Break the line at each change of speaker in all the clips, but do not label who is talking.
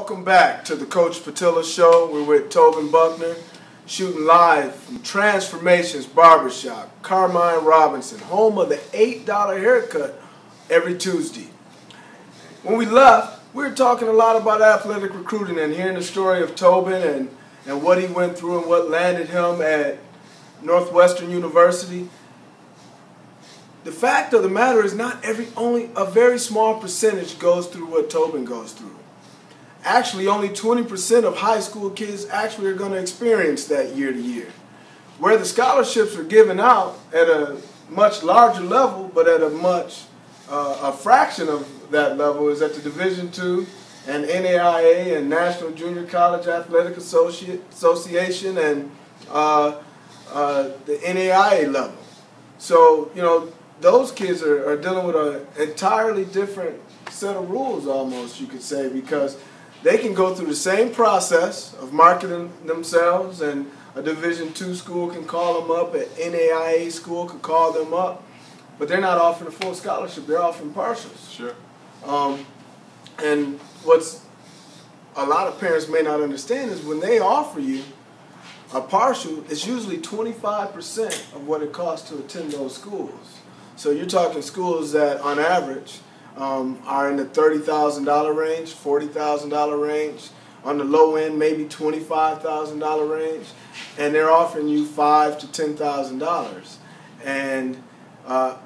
Welcome back to the Coach Patilla Show. We're with Tobin Buckner, shooting live from Transformations Barbershop, Carmine Robinson, home of the $8 haircut every Tuesday. When we left, we were talking a lot about athletic recruiting and hearing the story of Tobin and what he went through and what landed him at Northwestern University. The fact of the matter is only a very small percentage goes through what Tobin goes through. Actually, only 20% of high school kids actually are going to experience that year to year. Where the scholarships are given out at a much larger level, but at a fraction of that level is at the Division II and NAIA and National Junior College Athletic Association and the NAIA level. So, you know, those kids are dealing with an entirely different set of rules almost, you could say, because they can go through the same process of marketing themselves, and a Division II school can call them up, an NAIA school can call them up, but they're not offering a full scholarship, they're offering partials. Sure. And what's a lot of parents may not understand is when they offer you a partial, it's usually 25% of what it costs to attend those schools. So you're talking schools that, on average, are in the $30,000 range, $40,000 range. On the low end, maybe $25,000 range, and they're offering you $5,000 to $10,000. And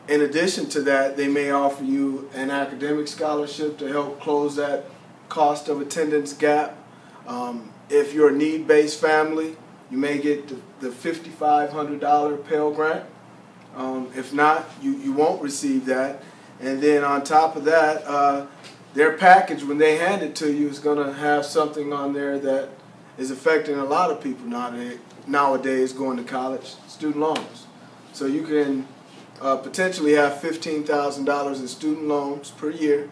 in addition to that, they may offer you an academic scholarship to help close that cost of attendance gap. If you're a need-based family, you may get the $5,500 Pell Grant. If not, you won't receive that. And then on top of that, their package, when they hand it to you, is going to have something on there that is affecting a lot of people nowadays going to college, student loans. So you can potentially have $15,000 in student loans per year,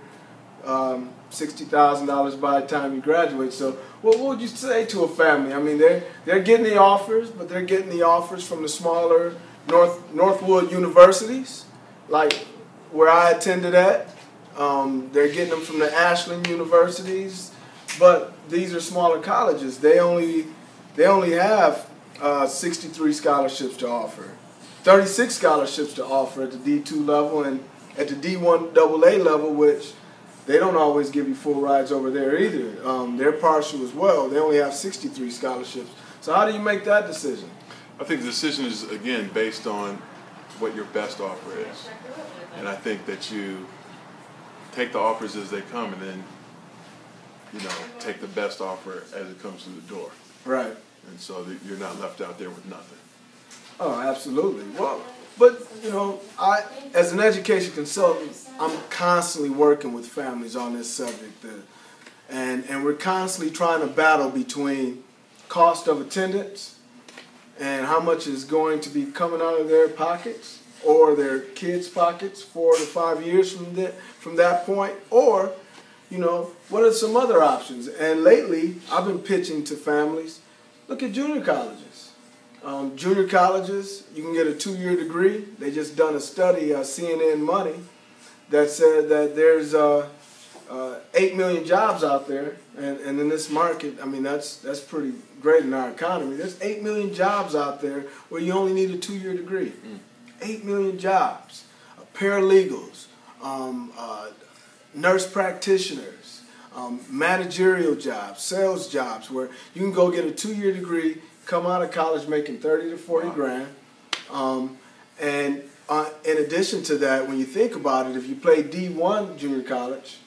$60,000 by the time you graduate. So what would you say to a family? I mean, they're getting the offers, but they're getting the offers from the smaller Northwood universities, like where I attended at. They're getting them from the Ashland universities, but these are smaller colleges. They only have 63 scholarships to offer, 36 scholarships to offer at the D2 level, and at the D1 AA level, which they don't always give you full rides over there either. They're partial as well. They only have 63 scholarships. So how do you make that decision?
I think the decision is, again, based on what your best offer is. And I think that you take the offers as they come and then, you know, take the best offer as it comes through the door.
Right.
And so that you're not left out there with nothing.
Oh, absolutely. Well, but, you know, as an education consultant, I'm constantly working with families on this subject. And we're constantly trying to battle between cost of attendance and how much is going to be coming out of their pockets or their kids' pockets 4 to 5 years from that point, or, you know, what are some other options? And lately, I've been pitching to families, look at junior colleges. Junior colleges, you can get a 2-year degree. They just done a study, CNN Money, that said that there's 8 million jobs out there, and in this market, I mean, that's pretty great in our economy. There's 8 million jobs out there where you only need a 2-year degree. 8 million jobs, paralegals, nurse practitioners, managerial jobs, sales jobs, where you can go get a 2-year degree, come out of college making 30 to 40 grand. And in addition to that, when you think about it, if you play D1 junior college,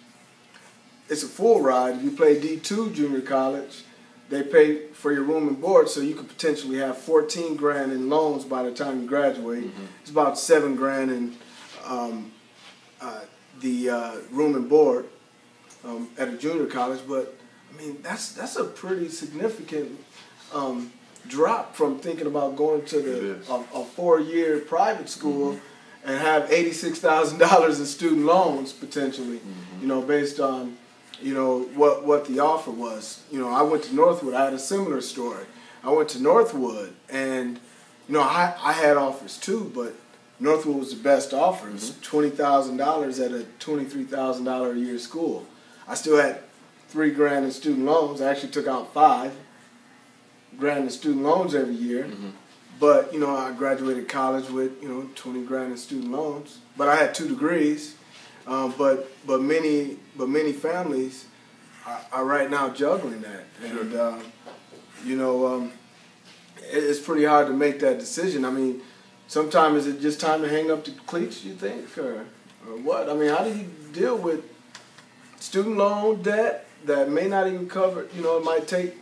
it's a full ride. If you play D2 junior college, they pay for your room and board, so you could potentially have 14 grand in loans by the time you graduate. Mm-hmm. It's about 7 grand in the room and board at a junior college. But I mean, that's a pretty significant drop from thinking about going to a 4-year private school and have $86,000 in student loans potentially. You know, based on, you know, what the offer was. You know, I went to Northwood. I had a similar story. I went to Northwood, and, you know, I had offers too, but Northwood was the best offer. It was $20,000 at a $23,000 a year school. I still had $3,000 in student loans. I actually took out $5,000 in student loans every year.
Mm-hmm.
But, you know, I graduated college with, you know, $20,000 in student loans. But I had 2 degrees. But many families are right now juggling that.
Sure.
And, you know, it's pretty hard to make that decision. I mean, sometimes is it just time to hang up the cleats, you think, or what? I mean, how do you deal with student loan debt that may not even cover, you know, it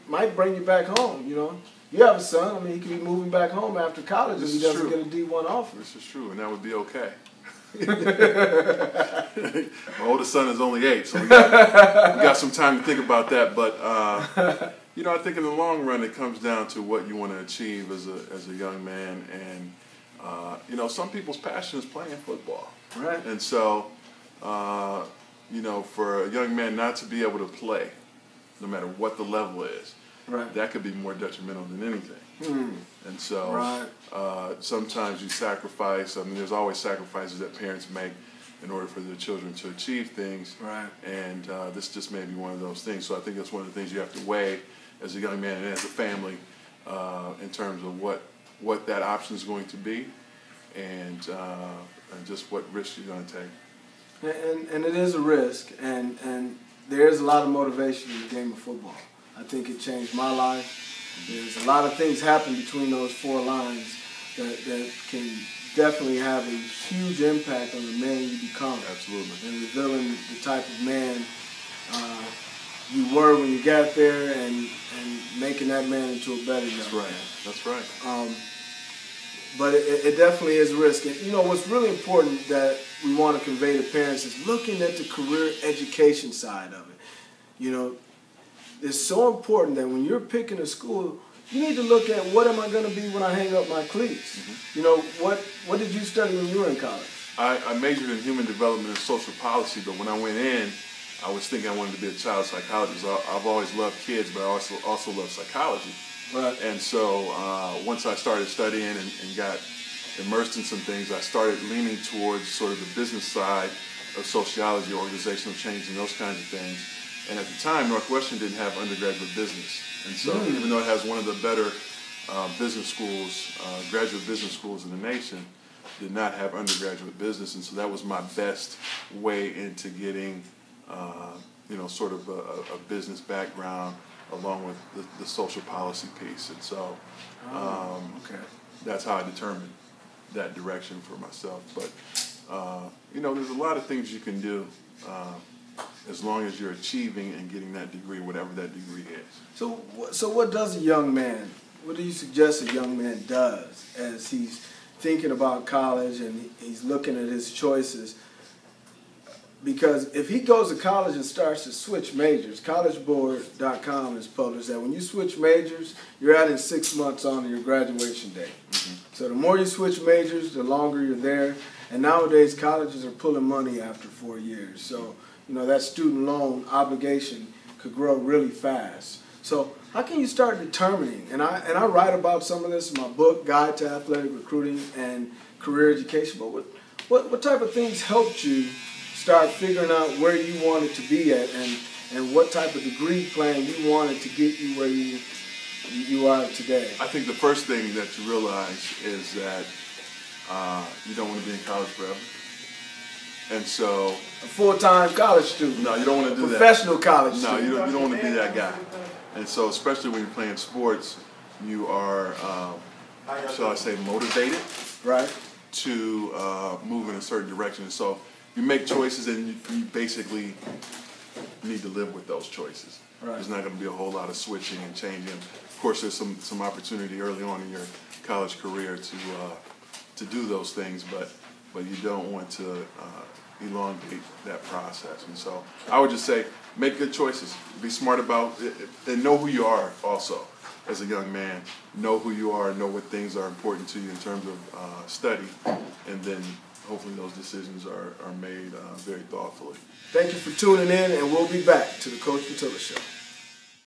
might bring you back home, you know? You have a son, I mean, he could be moving back home after college if he doesn't get a D1 offer.
This is true, and that would be okay. My oldest son is only 8, so we got some time to think about that. But you know, I think in the long run, it comes down to what you want to achieve as a young man. And you know, some people's passion is playing football,
right?
And so you know, for a young man not to be able to play, no matter what the level is,
right,
that could be more detrimental than anything. And so
right.
Sometimes you sacrifice. I mean, there's always sacrifices that parents make in order for their children to achieve things.
Right.
And this just may be one of those things. So I think that's one of the things you have to weigh as a young man and as a family in terms of what that option is going to be and just what risks you're going to take.
And it is a risk, and there is a lot of motivation in the game of football. I think it changed my life. There's a lot of things happen between those 4 lines that can definitely have a huge impact on the man you become.
Absolutely.
And revealing the type of man you were when you got there and making that man into a better young man.
That's right.
But it definitely is a risk. And, you know, what's really important that we want to convey to parents is looking at the career education side of it. You know, it's so important that when you're picking a school, you need to look at what am I going to be when I hang up my cleats. Mm-hmm. You know, what did you study when you were in college?
I majored in human development and social policy, but when I went in, I was thinking I wanted to be a child psychologist. I've always loved kids, but I also love psychology.
Right.
And so once I started studying and got immersed in some things, I started leaning towards sort of the business side of sociology, organizational change, and those kinds of things. And at the time, Northwestern didn't have undergraduate business. And so even though it has one of the better business schools, graduate business schools in the nation, did not have undergraduate business. And so that was my best way into getting, you know, sort of a business background along with the social policy piece. And so that's how I determined that direction for myself. But, you know, there's a lot of things you can do as long as you're achieving and getting that degree, whatever that degree is.
So what does a young man, what do you suggest a young man does as he's thinking about college and he's looking at his choices? Because if he goes to college and starts to switch majors, collegeboard.com has published that when you switch majors, you're adding 6 months on to your graduation date. Mm-hmm. So the more you switch majors, the longer you're there. And nowadays, colleges are pulling money after 4 years. So, you know, that student loan obligation could grow really fast. So how can you start determining, and I write about some of this in my book, Guide to Athletic Recruiting and Career Education, but what type of things helped you start figuring out where you wanted to be at and what type of degree plan you wanted to get you where you are today?
I think the first thing that you realize is that you don't want to be in college forever. And so
a full-time college student.
No, you don't want to do that.
Professional college student.
No, you don't want to be that guy. And so especially when you're playing sports, you are, shall I say, motivated,
right,
to move in a certain direction. And so you make choices and you basically need to live with those choices. Right. There's not going to be a whole lot of switching and changing. Of course, there's some opportunity early on in your college career to do those things, but you don't want to elongate that process. And so I would just say, make good choices. Be smart about it, and know who you are also as a young man. Know who you are, know what things are important to you in terms of study, and then hopefully those decisions are made very thoughtfully.
Thank you for tuning in, and we'll be back to the Coach Patilla Show.